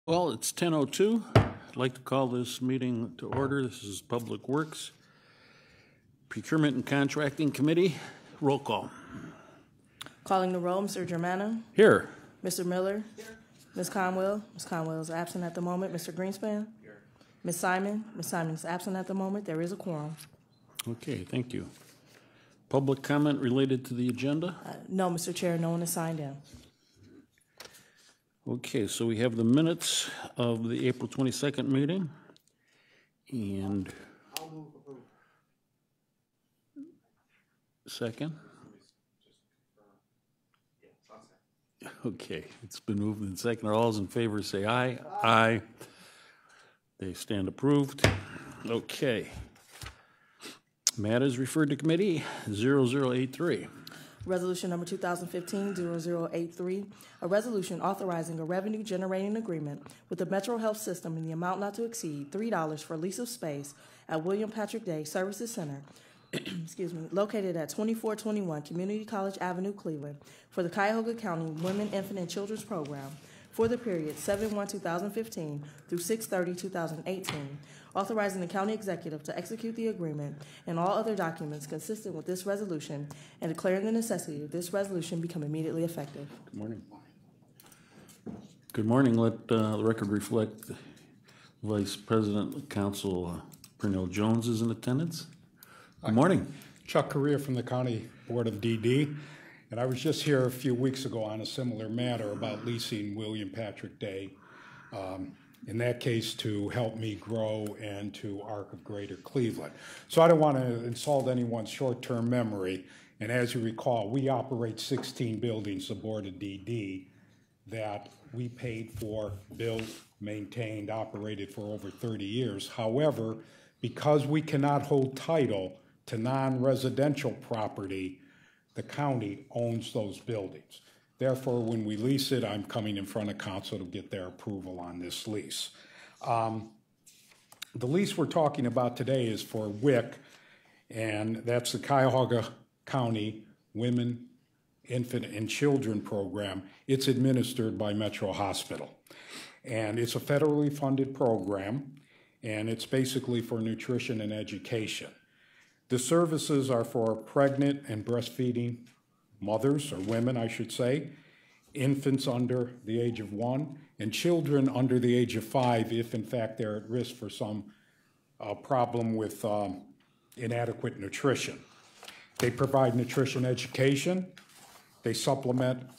Well, it's 10:02. I'd like to call this meeting to order. This is Public Works, Procurement and Contracting Committee. Roll call. Calling the roll, Mr. Germano. Here. Mr. Miller. Here. Ms. Conwell. Ms. Conwell is absent at the moment. Mr. Greenspan. Here. Ms. Simon. Ms. Simon is absent at the moment. There is a quorum. Okay, thank you. Public comment related to the agenda? No, Mr. Chair, no one is signed in. Okay, so we have the minutes of the April 22nd meeting. And I'll move approval. Second? Okay, it's been moved and seconded. All those in favor say aye. Aye. They stand approved. Okay. Matters referred to committee 0083. Resolution number 2015-0083, a resolution authorizing a revenue-generating agreement with the Metro Health System in the amount not to exceed $3 for lease of space at William Patrick Day Services Center, located at 2421 Community College Avenue, Cleveland, for the Cuyahoga County Women, Infant, and Children's Program for the period 7/1/2015 through 6/30/2018, authorizing the county executive to execute the agreement and all other documents consistent with this resolution, and declaring the necessity of this resolution become immediately effective. Good morning. Good morning. Let the record reflect Vice President of Council Pernell Jones is in attendance. Good morning. Chuck Correa from the County Board of DD. And I was just here a few weeks ago on a similar matter about leasing William Patrick Day, in that case to help me grow and to Arc of Greater Cleveland. So I don't want to insult anyone's short-term memory. And as you recall, we operate 16 buildings, the Board of DD, that we paid for, built, maintained, operated for over 30 years. However, because we cannot hold title to non-residential property, the county owns those buildings. Therefore, when we lease it, I'm coming in front of council to get their approval on this lease. The lease we're talking about today is for WIC, and that's the Cuyahoga County Women, Infant, and Children Program. It's administered by Metro Hospital. And it's a federally funded program, and it's basically for nutrition and education. The services are for pregnant and breastfeeding mothers, or women, I should say, infants under the age of 1, and children under the age of 5 if, in fact, they're at risk for some problem with inadequate nutrition. They provide nutrition education. They supplement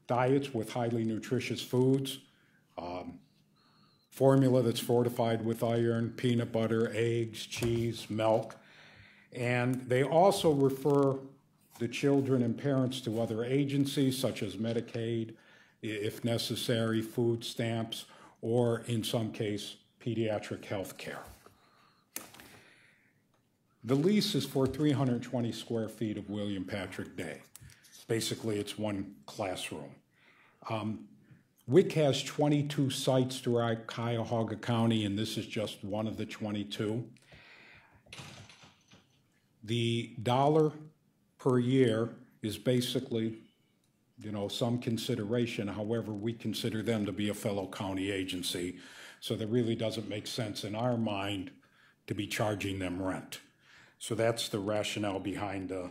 diets with highly nutritious foods, formula that's fortified with iron, peanut butter, eggs, cheese, milk. And they also refer the children and parents to other agencies such as Medicaid, if necessary, food stamps, or in some case, pediatric health care. The lease is for 320 square feet of William Patrick Day. Basically, it's one classroom. WIC has 22 sites throughout Cuyahoga County, and this is just one of the 22. The dollar per year is basically, some consideration. However, we consider them to be a fellow county agency, so that really doesn't make sense in our mind to be charging them rent. So that's the rationale behind the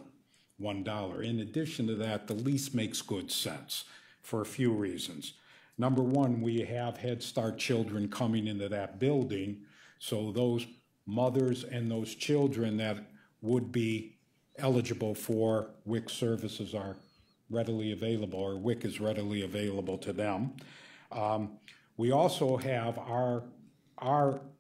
$1. In addition to that, the lease makes good sense for a few reasons. Number one, we have Head Start children coming into that building, so those mothers and those children that would be eligible for WIC services are readily available, or WIC is readily available to them. We also have our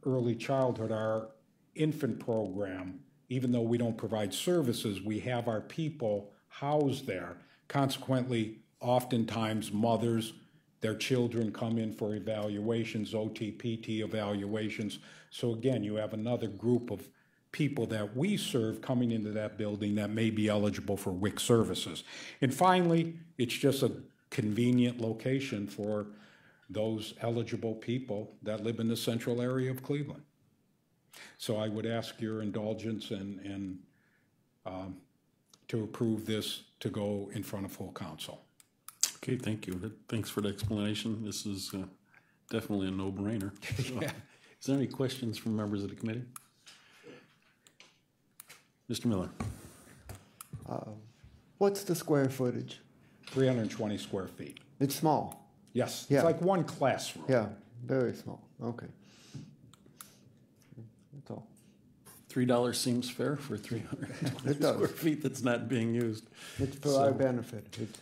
early childhood, our infant program. Even though we don't provide services, we have our people housed there. Consequently, oftentimes mothers, their children come in for evaluations, OT, PT evaluations. So again, you have another group of people that we serve coming into that building that may be eligible for WIC services. And finally, it's just a convenient location for those eligible people that live in the central area of Cleveland. So I would ask your indulgence and to approve this to go in front of full council. Okay, thank you. Thanks for the explanation. This is definitely a no-brainer. So, Yeah. Is there any questions from members of the committee? Mr. Miller? What's the square footage? 320 square feet. It's small. Yes, Yeah. it's like one classroom. Yeah, very small. Okay. That's all. $3 seems fair for 320 It does. square feet that's not being used. It's for So- our benefit. It's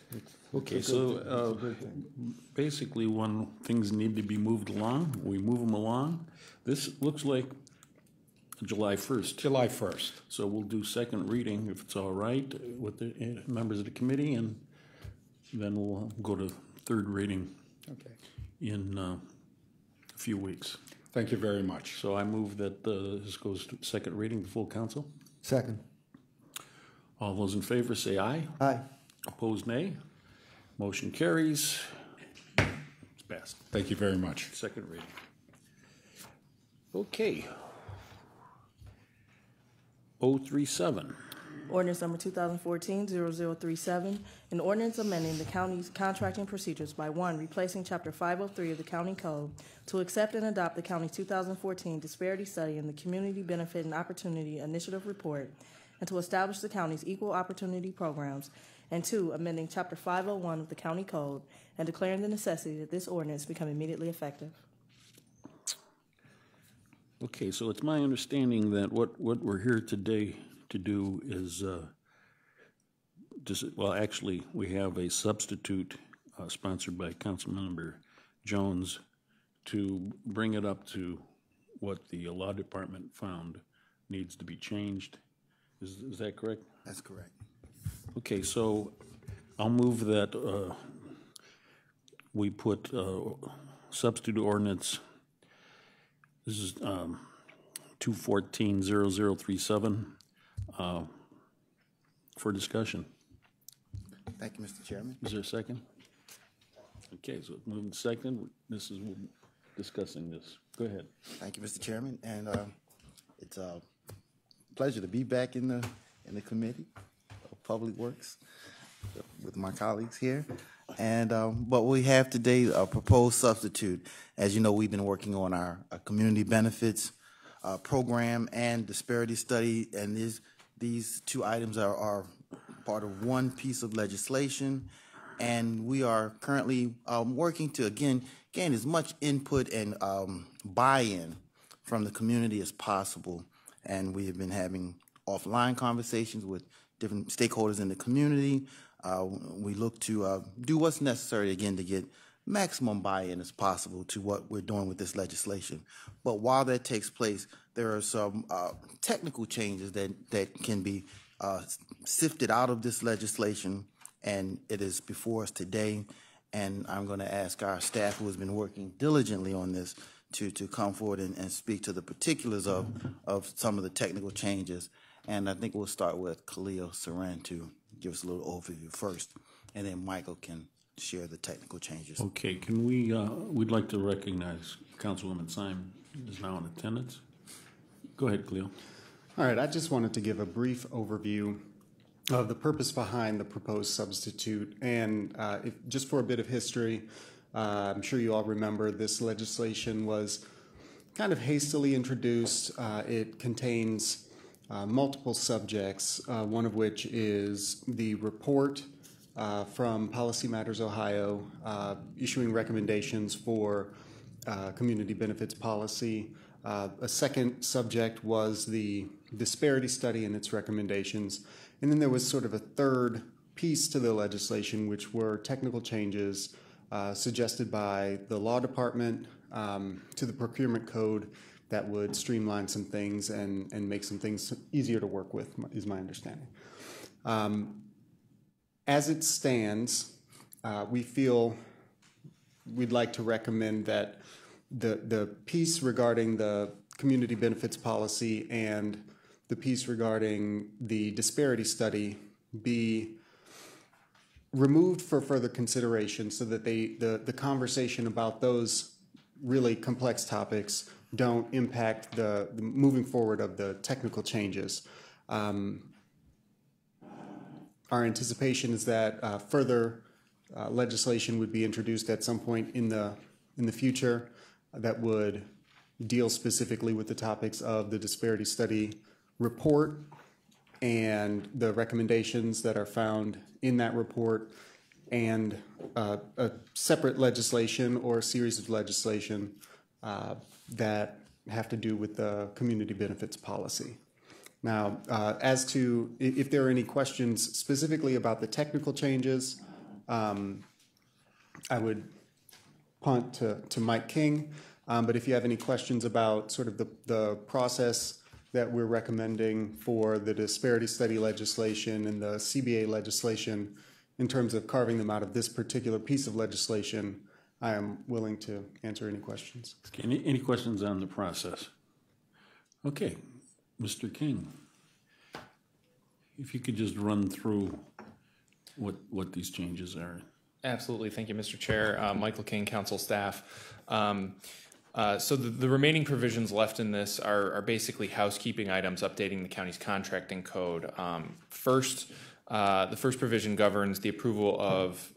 Okay, a good so thing. It's a good thing. basically when things need to be moved along, we move them along. This looks like July 1st. July 1st. So we'll do second reading if it's all right with the members of the committee, and then we'll go to third reading Okay. in a few weeks. Thank you very much. So I move that this goes to second reading to full council. Second. All those in favor say aye. Aye. Opposed, nay. Motion carries. It's passed. Thank you very much. Second reading. Okay. 037. Ordinance number 2014-0037, an ordinance amending the county's contracting procedures by one, replacing Chapter 503 of the County Code to accept and adopt the county's 2014 Disparity Study and the Community Benefit and Opportunity Initiative Report, and to establish the county's equal opportunity programs, and two, amending Chapter 501 of the County Code and declaring the necessity that this ordinance become immediately effective. Okay, so it's my understanding that what we're here today to do is actually, we have a substitute sponsored by Councilmember Jones to bring it up to what the law department found needs to be changed. Is that correct? That's correct. Okay, so I'll move that we put substitute ordinance, this is 214-0037 for discussion. Thank you, Mr. Chairman. Is there a second? Okay, so it's moving second. We're discussing this. Go ahead. Thank you, Mr. Chairman, and it's a pleasure to be back in the committee of Public Works with my colleagues here. And what we have today, a proposed substitute. As you know, we've been working on our community benefits program and disparity study, and these two items are part of one piece of legislation, and we are currently working to gain as much input and buy-in from the community as possible. And we have been having offline conversations with different stakeholders in the community. We look to do what's necessary again to get maximum buy-in as possible to what we're doing with this legislation. But while that takes place, there are some technical changes that can be sifted out of this legislation, and it is before us today. And I'm going to ask our staff, who has been working diligently on this, to come forward and speak to the particulars of some of the technical changes. And I think we'll start with Khalil Saran to give us a little overview first, and then Michael can share the technical changes. Okay, can we'd like to recognize Councilwoman Syme is now in attendance. Go ahead, Khalil. All right, I just wanted to give a brief overview of the purpose behind the proposed substitute. And just for a bit of history, I'm sure you all remember this legislation was kind of hastily introduced. It contains multiple subjects, one of which is the report from Policy Matters Ohio issuing recommendations for community benefits policy. A second subject was the disparity study and its recommendations. And then there was sort of a third piece to the legislation, which were technical changes suggested by the law department to the procurement code that would streamline some things and make some things easier to work with, is my understanding. As it stands, we feel we'd like to recommend that the piece regarding the community benefits policy and the piece regarding the disparity study be removed for further consideration so that the conversation about those really complex topics don't impact the moving forward of the technical changes. Our anticipation is that further legislation would be introduced at some point in the in the future that would deal specifically with the topics of the disparity study report and the recommendations that are found in that report, and a separate legislation or a series of legislation that have to do with the community benefits policy. Now, as to if there are any questions specifically about the technical changes, I would punt to Mike King. But if you have any questions about sort of the process that we're recommending for the disparity study legislation and the CBA legislation in terms of carving them out of this particular piece of legislation, I am willing to answer any questions. Any questions on the process? Okay, Mr. King, if you could just run through what these changes are. Absolutely. Thank you, Mr. Chair. Michael King, council staff. So the remaining provisions left in this are basically housekeeping items updating the county's contracting code. The first provision governs the approval of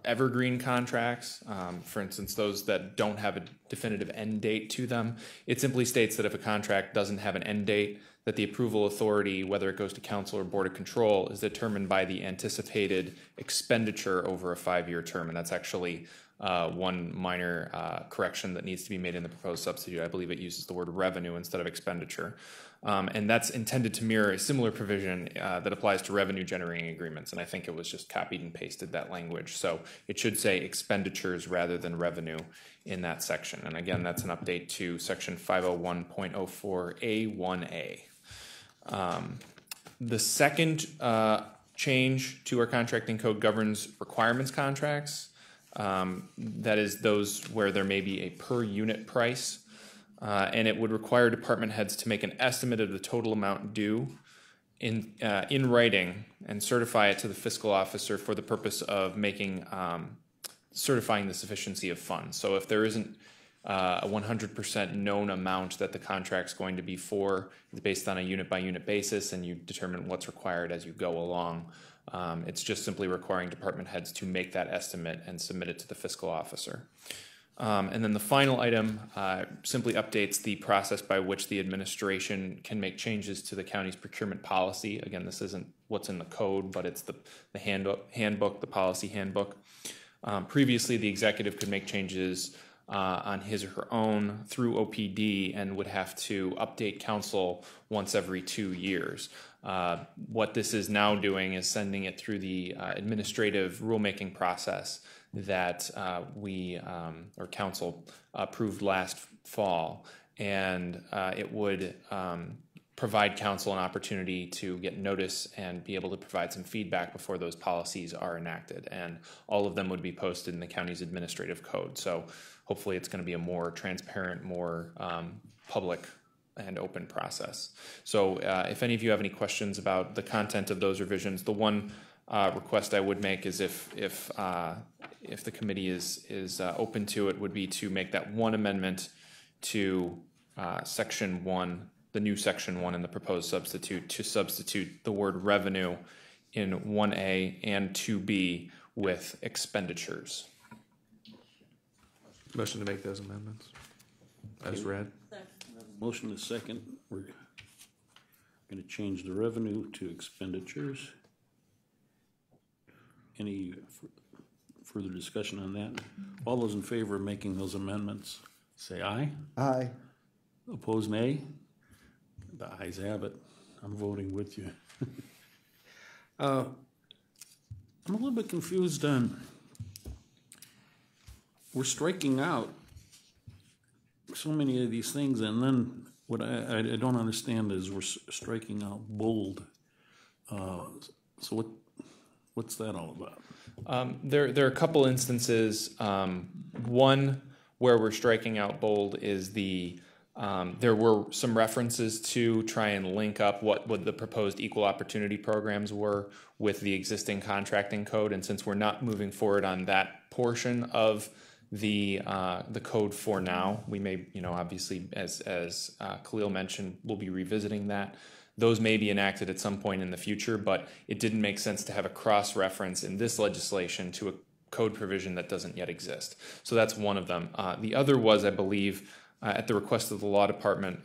evergreen contracts, for instance, those that don't have a definitive end date to them. It simply states that if a contract doesn't have an end date, that the approval authority, whether it goes to council or board of control, is determined by the anticipated expenditure over a 5-year term. And that's actually one minor correction that needs to be made in the proposed substitute. I believe it uses the word revenue instead of expenditure. And that's intended to mirror a similar provision that applies to revenue generating agreements. And I think it was just copied and pasted that language. So it should say expenditures rather than revenue in that section. And again, that's an update to section 501.04A1A. The second change to our contracting code governs requirements contracts. That is those where there may be a per unit price. And it would require department heads to make an estimate of the total amount due in writing and certify it to the fiscal officer for the purpose of making certifying the sufficiency of funds. So if there isn't a 100% known amount that the contract's going to be for, it's based on a unit by unit basis, and you determine what's required as you go along. It's just simply requiring department heads to make that estimate and submit it to the fiscal officer. And then the final item simply updates the process by which the administration can make changes to the county's procurement policy. Again, this isn't what's in the code, but it's the handbook, the policy handbook. Previously, the executive could make changes on his or her own through OPD and would have to update council once every 2 years. What this is now doing is sending it through the administrative rulemaking process that or council approved last fall, and it would provide council an opportunity to get notice and be able to provide some feedback before those policies are enacted, and all of them would be posted in the county's administrative code. So hopefully it's going to be a more transparent, more public and open process. So if any of you have any questions about the content of those revisions, the one request I would make is if the committee is open to it, would be to make that one amendment to section 1, the new section 1 in the proposed substitute, to substitute the word revenue in 1A and 2B with expenditures. Motion to make those amendments as read. Motion is second. We're going to change the revenue to expenditures. Any further discussion on that? All those in favor of making those amendments, say aye. Aye. Opposed, nay. The ayes have it. I'm voting with you. I'm a little bit confused on, we're striking out so many of these things, and then what I don't understand is we're striking out bold. So what's that all about? There are a couple instances. One where we're striking out bold is there were some references to try and link up what the proposed equal opportunity programs were with the existing contracting code, and since we're not moving forward on that portion of the code for now, we may, obviously, as Khalil mentioned, we'll be revisiting that. Those may be enacted at some point in the future, but it didn't make sense to have a cross-reference in this legislation to a code provision that doesn't yet exist. So that's one of them. The other was, I believe, at the request of the law department,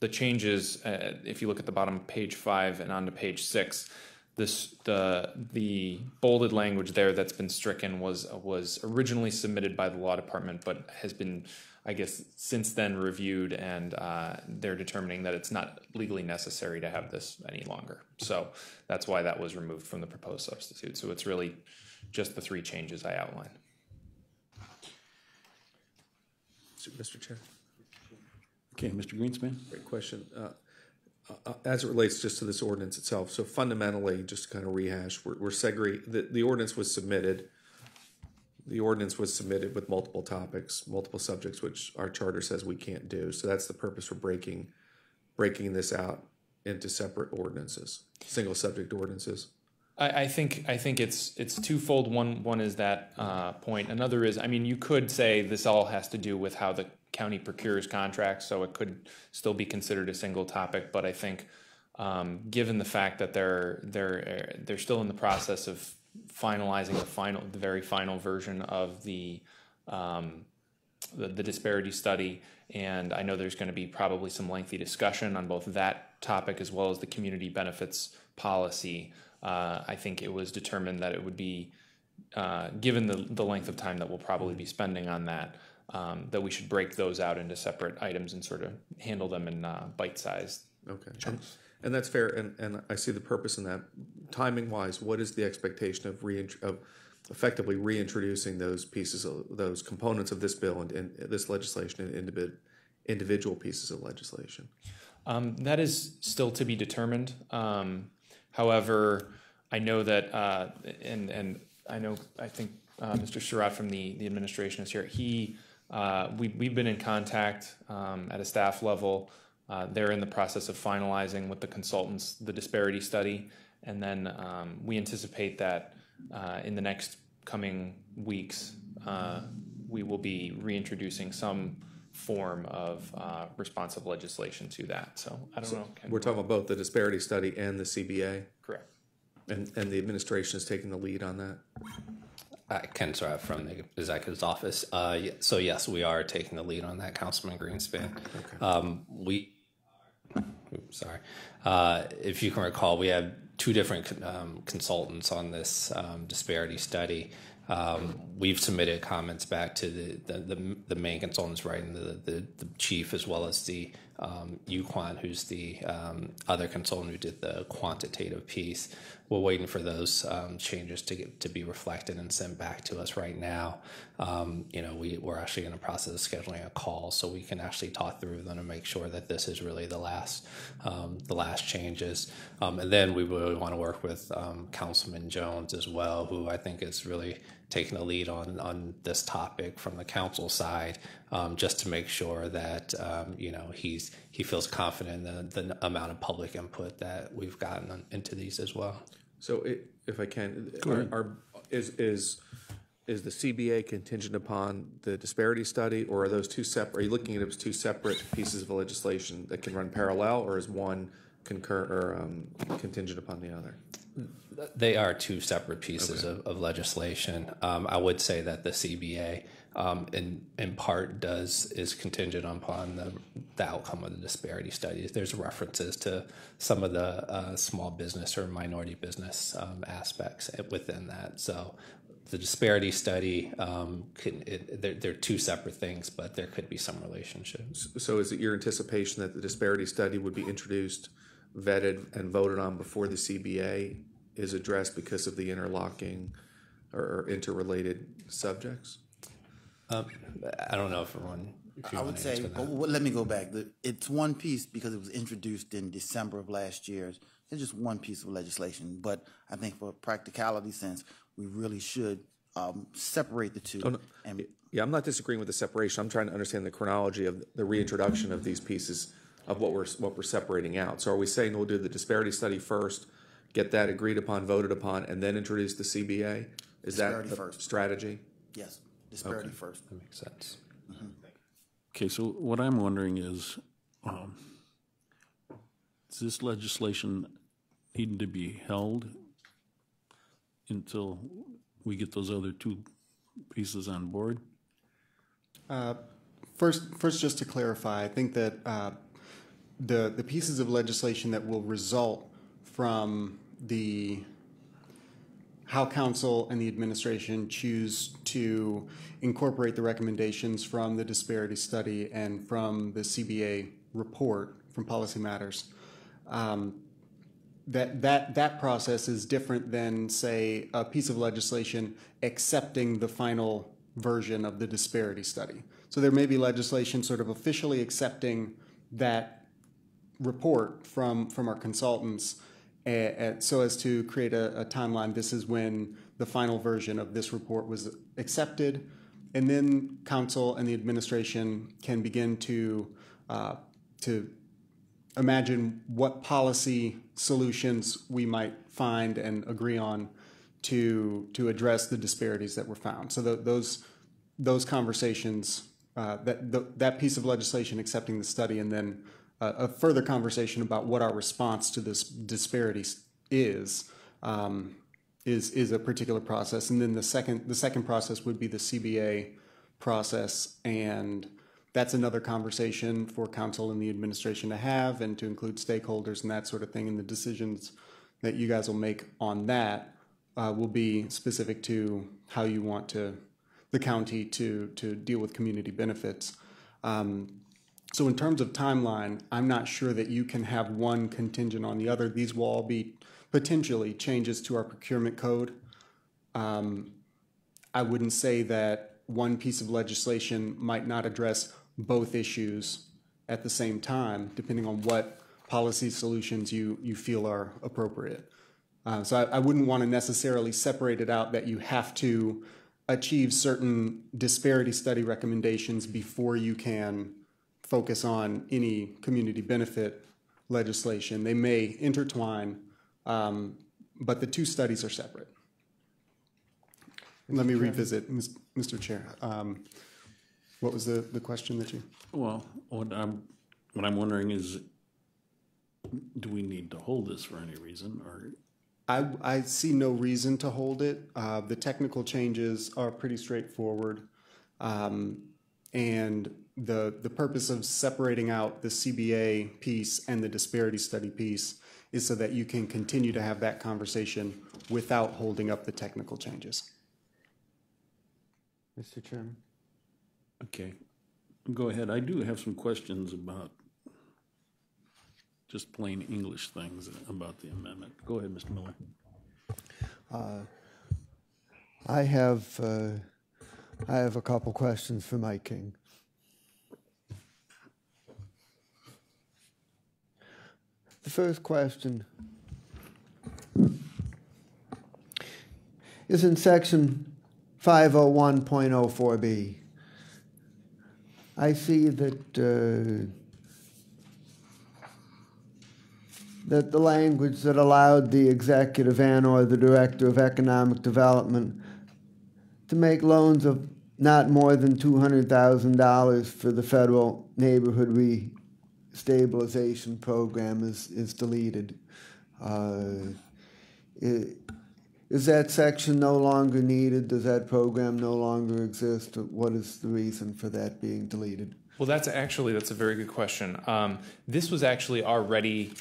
the changes, if you look at the bottom of page 5 and onto page 6, the bolded language there that's been stricken was originally submitted by the law department, but has been, I guess, since then reviewed, and they're determining that it's not legally necessary to have this any longer. So that's why that was removed from the proposed substitute. So it's really just the 3 changes I outlined. Mr. Chair. Okay, Mr. Greenspan? Great question. As it relates just to this ordinance itself, so fundamentally, just to kind of rehash, we're segregating. The ordinance was submitted. The ordinance was submitted with multiple topics, multiple subjects, which our charter says we can't do. So that's the purpose for breaking this out into separate ordinances, single subject ordinances. I think it's twofold. One is that point. Another is, I mean, you could say this all has to do with how the county procures contracts, so it could still be considered a single topic. But I think, given the fact that they're still in the process of finalizing the very final version of the disparity study, and I know there's going to be probably some lengthy discussion on both that topic as well as the community benefits policy. I think it was determined that it would be, given the length of time that we'll probably be spending on that, that we should break those out into separate items and sort of handle them in bite-sized chunks. And that's fair, and I see the purpose in that. Timing-wise, what is the expectation of effectively reintroducing those pieces, those components of this bill and this legislation in individual pieces of legislation? That is still to be determined. However, I know that, and I think Mr. Surratt from the administration is here. We've been in contact at a staff level. They're in the process of finalizing with the consultants the disparity study, and then we anticipate that in the next coming weeks we will be reintroducing some form of responsive legislation to that. So I don't know. We're talking about both the disparity study and the CBA? Correct. And the administration is taking the lead on that? Ken Surratt from the executive's office. So yes, we are taking the lead on that, Councilman Greenspan. Okay. If you can recall, we have 2 different consultants on this disparity study. We've submitted comments back to the main consultants, right, and the chief, as well as the UQuant, who's the other consultant who did the quantitative piece. We're waiting for those changes to be reflected and sent back to us right now. We're actually in the process of scheduling a call so we can actually talk through them and make sure that this is really the last changes. And then we really want to work with Councilman Jones as well, who I think is really taking the lead on this topic from the council side, just to make sure that he feels confident in the amount of public input that we've gotten into these as well. So, if I can, is the CBA contingent upon the disparity study, or are those 2 separate? Are you looking at it as 2 separate pieces of legislation that can run parallel, or is one concurrent or contingent upon the other? They are 2 separate pieces of legislation. I would say that the CBA, in part, is contingent upon the outcome of the disparity studies. There's references to some of the small business or minority business aspects within that. So the disparity study, they're 2 separate things, but there could be some relationships. So is it your anticipation that the disparity study would be introduced, vetted, and voted on before the CBA is addressed because of the interlocking or interrelated subjects? I don't know if everyone. I would say, but let me go back. It's one piece because it was introduced in December of last year. It's just one piece of legislation, but I think for practicality sense, we really should separate the 2. Oh, no. I'm not disagreeing with the separation. I'm trying to understand the chronology of the reintroduction of these pieces of what we're separating out. So are we saying we'll do the disparity study first, get that agreed upon, voted upon, and then introduce the CBA? Is that the strategy? Yes, disparity first. That makes sense. Mm-hmm. Okay, so what I'm wondering is this legislation needing to be held until we get those other two pieces on board? First, just to clarify, I think that the pieces of legislation that will result from how council and the administration choose to incorporate the recommendations from the disparity study and from the CBA report from Policy Matters, that process is different than, say, a piece of legislation accepting the final version of the disparity study. So there may be legislation sort of officially accepting that report from our consultants so as to create a timeline. This is when the final version of this report was accepted, and then council and the administration can begin to imagine what policy solutions we might find and agree on to address the disparities that were found. So those conversations, that piece of legislation accepting the study, and then a further conversation about what our response to this disparity is a particular process. And then the second process would be the CBA process, and that's another conversation for council and the administration to have, and to include stakeholders and that sort of thing. And the decisions that you guys will make on that will be specific to how you want the county to deal with community benefits. So in terms of timeline, I'm not sure that you can have one contingent on the other. These will all be potentially changes to our procurement code. I wouldn't say that one piece of legislation might not address both issues at the same time, depending on what policy solutions you feel are appropriate. So I wouldn't want to necessarily separate it out that you have to achieve certain disparity study recommendations before you can focus on any community benefit legislation. They may intertwine, but the two studies are separate. Let me revisit, Mr. Chair. What was the question that you? Well, what I'm wondering is, do we need to hold this for any reason, or? I see no reason to hold it. The technical changes are pretty straightforward, and the purpose of separating out the CBA piece and the disparity study piece is so that you can continue to have that conversation without holding up the technical changes. Mr. Chairman. Okay, go ahead. I do have some questions about just plain English things about the amendment. Go ahead, Mr. Miller. I have a couple questions for Mike King. The first question is in section 501.04B. I see that that the language that allowed the executive and/or the director of economic development to make loans of not more than $200,000 for the federal neighborhood restabilization program is deleted. Is that section no longer needed? Does that program no longer exist? What is the reason for that being deleted? Well, that's a very good question. This was actually already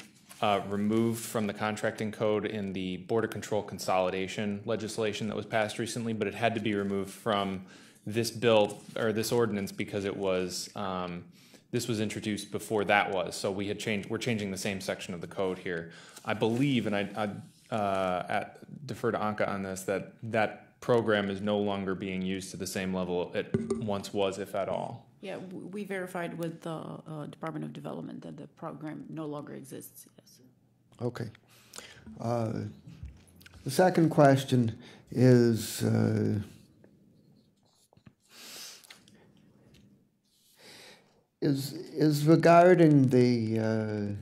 removed from the contracting code in the border control consolidation legislation that was passed recently, but it had to be removed from this bill or this ordinance because it was this was introduced before that was. So we're changing the same section of the code here. I believe, and I defer to Anka on this, that program is no longer being used to the same level it once was, if at all. Yeah, we verified with the Department of Development that the program no longer exists, yes. Okay. The second question is regarding the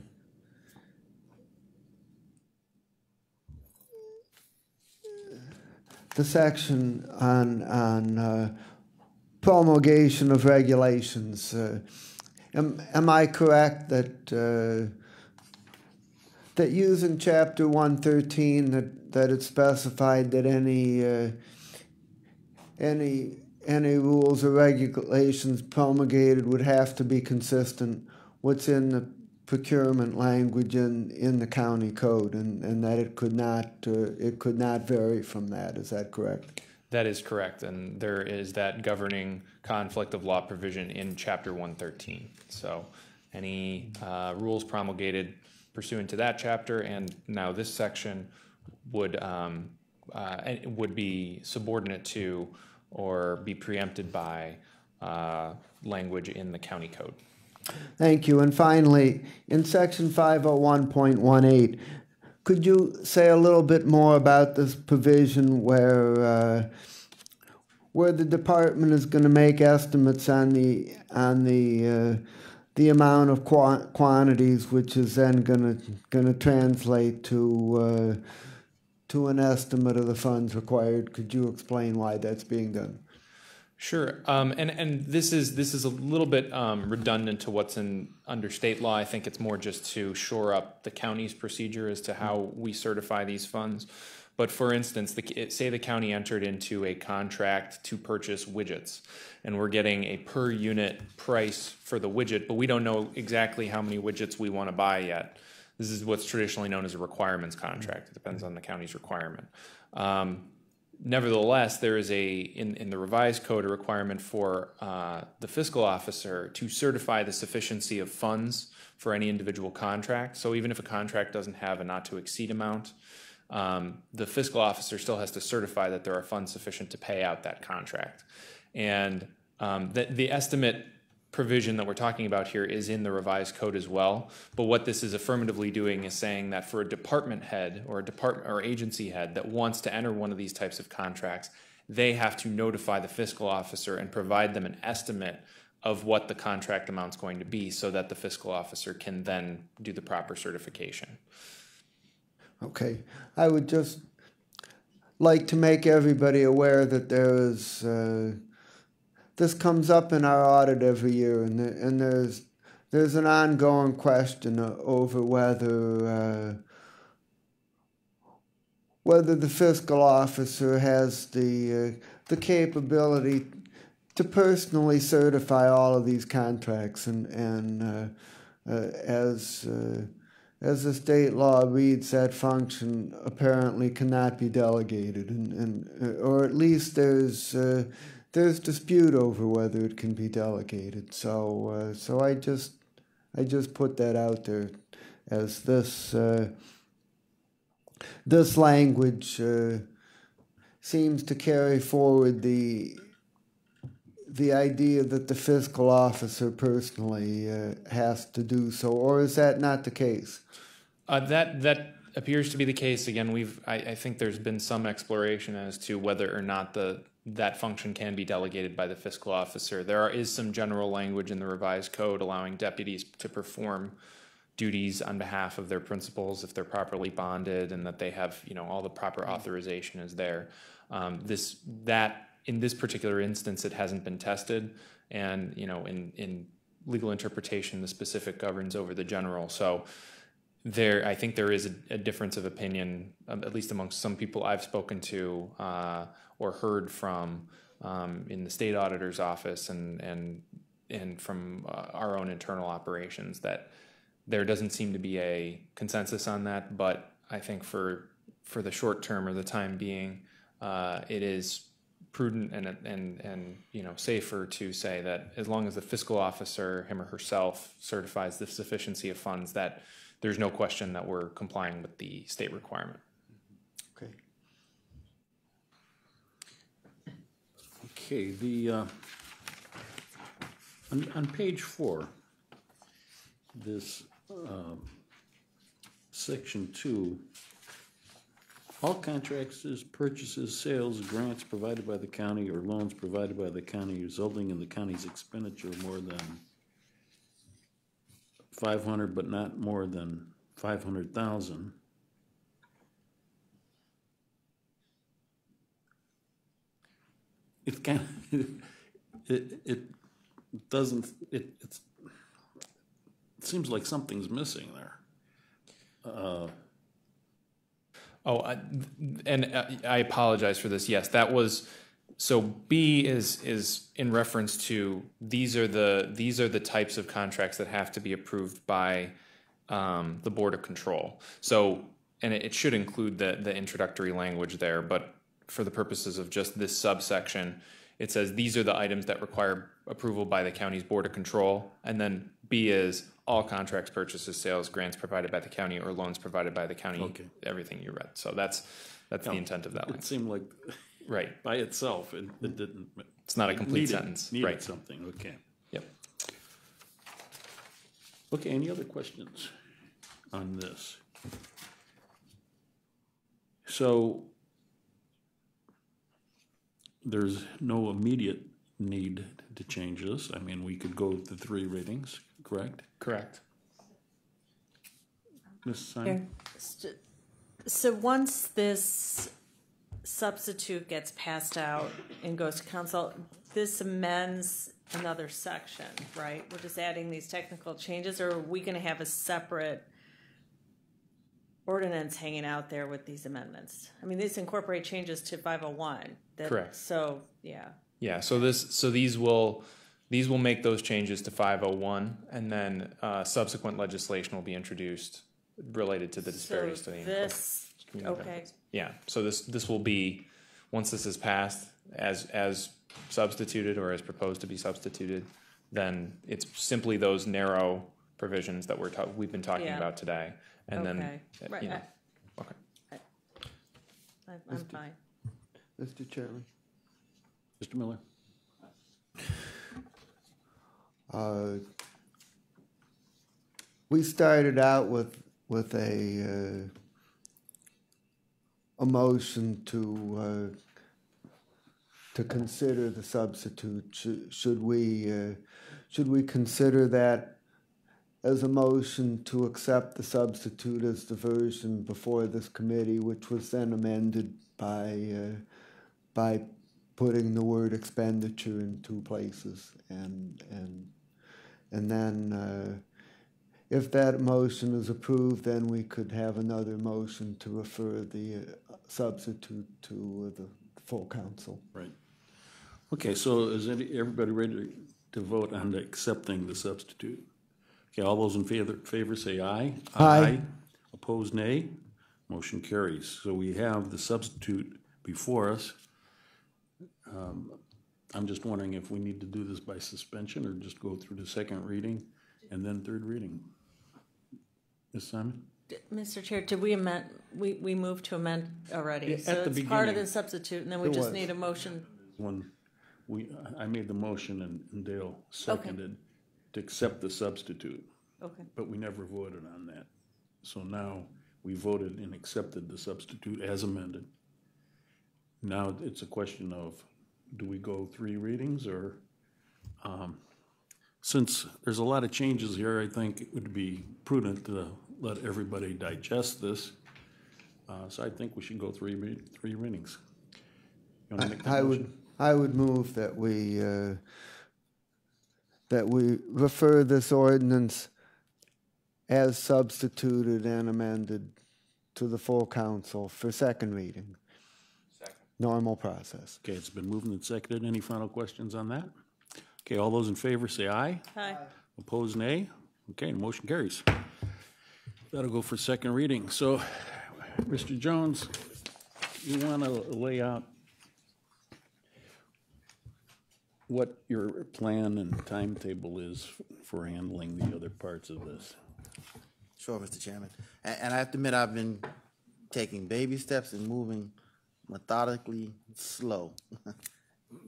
section on promulgation of regulations. Am I correct that that using Chapter 113 that it specified that any any rules or regulations promulgated would have to be consistent what's in the procurement language in the county code, and that it could not vary from that. Is that correct? That is correct, and there is that governing conflict of law provision in Chapter 113. So any rules promulgated pursuant to that chapter and now this section would be subordinate to or be preempted by language in the county code. Thank you. And finally, in Section 501.18, could you say a little bit more about this provision where the department is going to make estimates on the amount of quantities, which is then going to translate to an estimate of the funds required? Could you explain why that's being done? Sure, and this is a little bit redundant to what's under state law. I think it's more just to shore up the county's procedure as to how we certify these funds. But for instance, say the county entered into a contract to purchase widgets, and we're getting a per unit price for the widget, but we don't know exactly how many widgets we want to buy yet. This is what's traditionally known as a requirements contract. It depends on the county's requirement. Nevertheless, there is in the revised code a requirement for the fiscal officer to certify the sufficiency of funds for any individual contract. So even if a contract doesn't have a not to exceed amount, the fiscal officer still has to certify that there are funds sufficient to pay out that contract. And the estimate provision that we're talking about here is in the revised code as well. But what this is affirmatively doing is saying that for a department head or a department or agency head that wants to enter one of these types of contracts, they have to notify the fiscal officer and provide them an estimate of what the contract amount's going to be so that the fiscal officer can then do the proper certification. Okay. I would just like to make everybody aware that there is this comes up in our audit every year, and there's an ongoing question over whether the fiscal officer has the capability to personally certify all of these contracts, and as the state law reads, that function apparently cannot be delegated, or at least there's dispute over whether it can be delegated. So I just put that out there as this language seems to carry forward the idea that the fiscal officer personally has to do so, or is that not the case? That appears to be the case. Again, I think there's been some exploration as to whether or not that function can be delegated by the fiscal officer. There is some general language in the revised code allowing deputies to perform duties on behalf of their principals if they're properly bonded and that they have, all the proper authorization is there. In this particular instance, it hasn't been tested, and in legal interpretation, the specific governs over the general. So I think there is a difference of opinion, at least amongst some people I've spoken to or heard from in the state auditor's office and from our own internal operations, that there doesn't seem to be a consensus on that. But I think for the short term or the time being, it is prudent and safer to say that as long as the fiscal officer, him or herself, certifies the sufficiency of funds, that there's no question that we're complying with the state requirement. Okay. Okay. On page 4, this section 2. All contracts, purchases, sales, grants provided by the county or loans provided by the county resulting in the county's expenditure more than $500, but not more than $500,000. It kind of it seems like something's missing there. I apologize for this. Yes, that was So B is in reference to these are the types of contracts that have to be approved by the Board of Control. So, and it should include the introductory language there, but for the purposes of just this subsection, it says these are the items that require approval by the county's Board of Control, and then B is all contracts, purchases, sales, grants provided by the county, or loans provided by the county. Okay. Everything you read. So that's the intent of that It line. seemed like, Right. by itself, it didn't. It's not a complete sentence. Needed Right. something, okay. Yep. Okay, any other questions on this? So there's no immediate need to change this. I mean, we could go to 3 readings, correct? Correct. Ms. Simon? So once this substitute gets passed out and goes to council, this amends another section, right? We're just adding these technical changes, or are we going to have a separate ordinance hanging out there with these amendments? I mean, these incorporate changes to 501. Correct. So, yeah. Yeah. So these will make those changes to 501, and then subsequent legislation will be introduced related to the disparity So study. this, Community okay. benefits. Yeah. So this will be, once this is passed as substituted or as proposed to be substituted, then it's simply those narrow provisions that we've been talking Yeah. about today, and Okay. then Right, you know, okay. I'm fine. Mr. Chairman. Mr. Miller? We started out with a motion to consider the substitute. Should we consider that as a motion to accept the substitute as the version before this committee, which was then amended by putting the word expenditure in 2 places, and then if that motion is approved, then we could have another motion to refer the substitute to the full council. Right. Okay, so is everybody ready to vote on accepting the substitute? Okay, all those in favor say aye. Aye. Opposed, nay. Motion carries. So we have the substitute before us. I'm just wondering if we need to do this by suspension or just go through the 2nd reading and then 3rd reading. Ms. Simon? Mr. Chair, did we amend, we moved to amend already? Yeah, So at the it's part of beginning. the substitute, and then we It just was. need a motion. When I made the motion and Dale seconded to accept the substitute, Okay. but we never voted on that. So now we voted and accepted the substitute as amended. Now it's a question of, do we go 3 readings or, since there's a lot of changes here, I think it would be prudent to let everybody digest this. So I think we should go 3 readings. You wanna make that motion? I would move that we refer this ordinance as substituted and amended to the full council for 2nd reading. Normal process. Okay, it's been moved and seconded. Any final questions on that? Okay, all those in favor say aye. Aye. Opposed, nay. Okay, motion carries. That'll go for 2nd reading. So, Mr. Jones, you want to lay out what your plan and timetable is for handling the other parts of this? Sure, Mr. Chairman. And I have to admit, I've been taking baby steps and moving methodically slow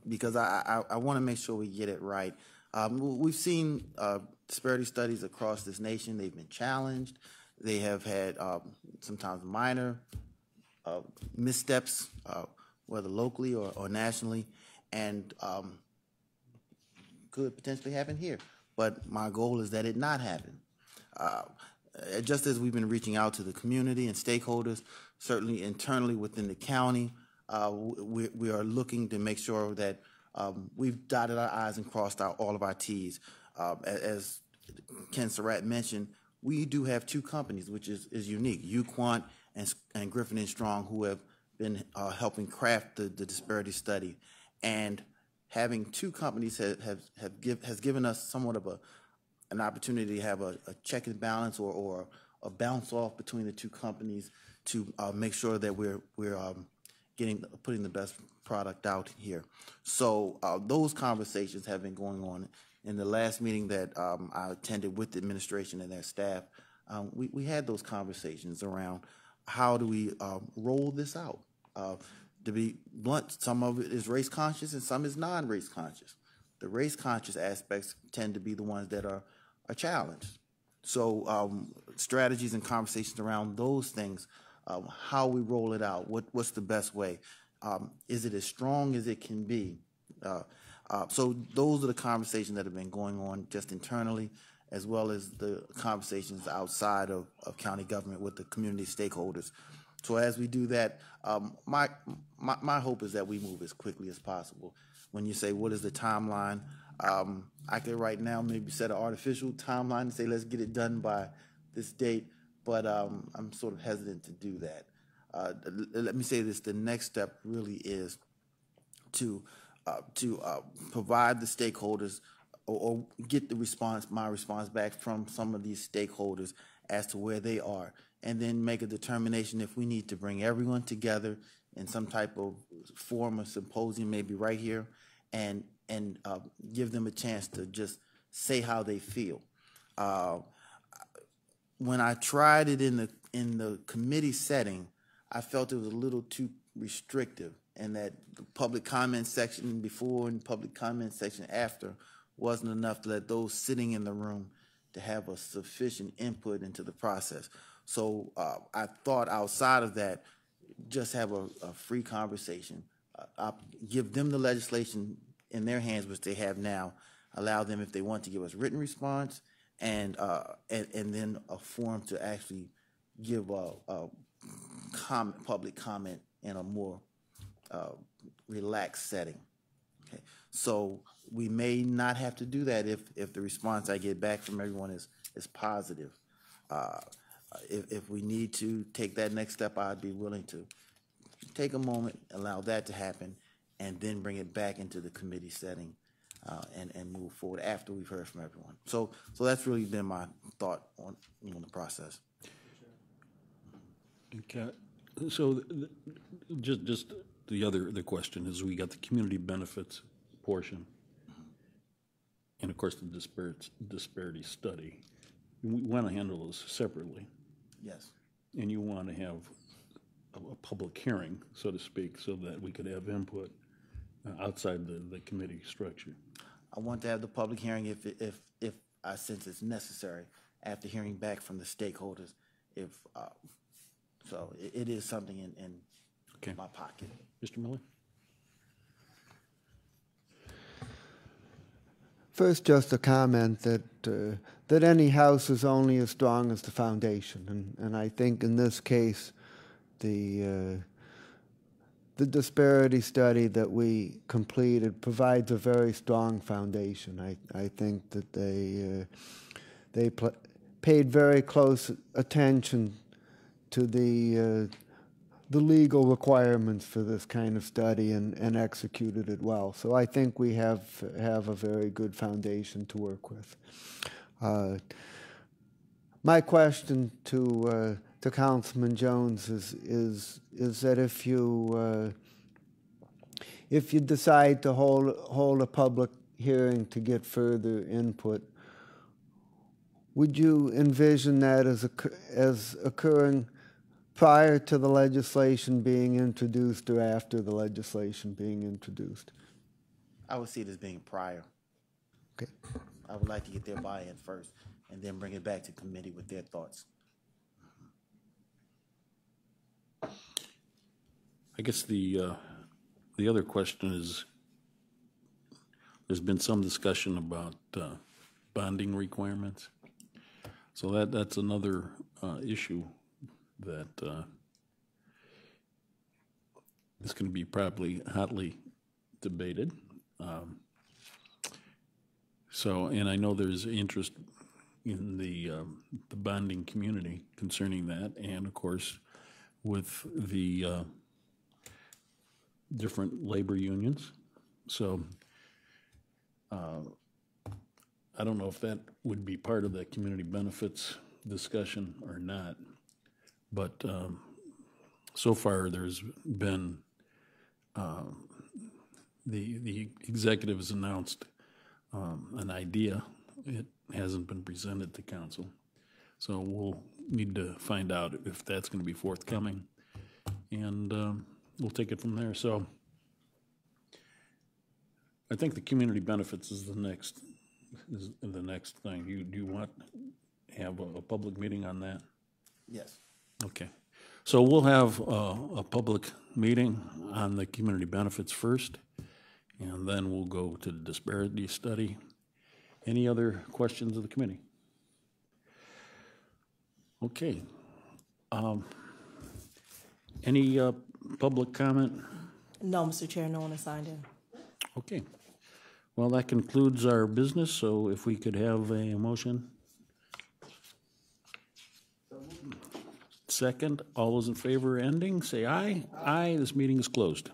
because I want to make sure we get it right. We've seen disparity studies across this nation. They've been challenged. They have had sometimes minor missteps, whether locally or nationally, and could potentially happen here. But my goal is that it not happen. Just as we've been reaching out to the community and stakeholders, certainly internally within the county, we are looking to make sure that we've dotted our I's and crossed out all of our T's. As Ken Surratt mentioned, we do have 2 companies, which is unique, UQuant and Griffin & Strong, who have been helping craft the disparity study. and having two companies has given us somewhat of an opportunity to have a check and balance or a bounce off between the two companies to make sure that we're putting the best product out here. So those conversations have been going on. In the last meeting that I attended with the administration and their staff, we had those conversations around how do we roll this out. To be blunt, some of it is race conscious and some is non-race conscious. The race conscious aspects tend to be the ones that are challenged. So strategies and conversations around those things, how we roll it out, what's the best way, is it as strong as it can be? So those are the conversations that have been going on just internally, as well as the conversations outside of county government with the community stakeholders. So as we do that, my hope is that we move as quickly as possible. When you say, what is the timeline? I could right now maybe set an artificial timeline and say, let's get it done by this date, but I'm sort of hesitant to do that. Let me say this, the next step really is to provide the stakeholders or get my response back from some of these stakeholders as to where they are, and then make a determination if we need to bring everyone together in some type of forum or symposium, maybe right here, and give them a chance to just say how they feel. When I tried it in the committee setting, I felt it was a little too restrictive, and that the public comment section before and public comment section after wasn't enough to let those sitting in the room to have a sufficient input into the process. So I thought outside of that, just have a free conversation. I'll give them the legislation in their hands, which they have now. Allow them, if they want, to give us written response, and then a forum to actually give public comment in a more relaxed setting. Okay, so we may not have to do that if the response I get back from everyone is positive. If we need to take that next step, I'd be willing to take a moment, allow that to happen, and then bring it back into the committee setting and move forward after we've heard from everyone. So that's really been my thought on the process. Okay. So just the question is, we got the community benefits portion, and of course the disparity study. We want to handle those separately. Yes. And you want to have a public hearing, so to speak, so that we could have input outside the committee structure. I want to have the public hearing if I sense it's necessary after hearing back from the stakeholders. So it is something in my pocket. Mr. Miller? First, just a comment that any house is only as strong as the foundation, and I think in this case, the disparity study that we completed provides a very strong foundation. I think that they paid very close attention to the legal requirements for this kind of study and executed it well. So I think we have a very good foundation to work with. My question to Councilman Jones is that if you decide to hold a public hearing to get further input, would you envision that as occurring prior to the legislation being introduced or after the legislation being introduced? I would see it as being prior. Okay. I would like to get their buy-in first and then bring it back to committee with their thoughts. I guess the other question is, there's been some discussion about bonding requirements. So that's another issue that is going to be probably hotly debated. And I know there's interest in the bonding community concerning that, and of course with the different labor unions So I don't know if that would be part of the community benefits discussion or not, but so far there's been the executive has announced an idea. It hasn't been presented to council, so we'll need to find out if that's going to be forthcoming, and we'll take it from there. So I think the community benefits is the next thing. Do you want to have a public meeting on that? Yes. Okay. So we'll have a public meeting on the community benefits first, and then we'll go to the disparity study. Any other questions of the committee? Okay. Any public comment? No, Mr. Chair, no one has signed in. Okay. Well, that concludes our business, so if we could have a motion. Second, all those in favor ending, say aye. Aye, this meeting is closed.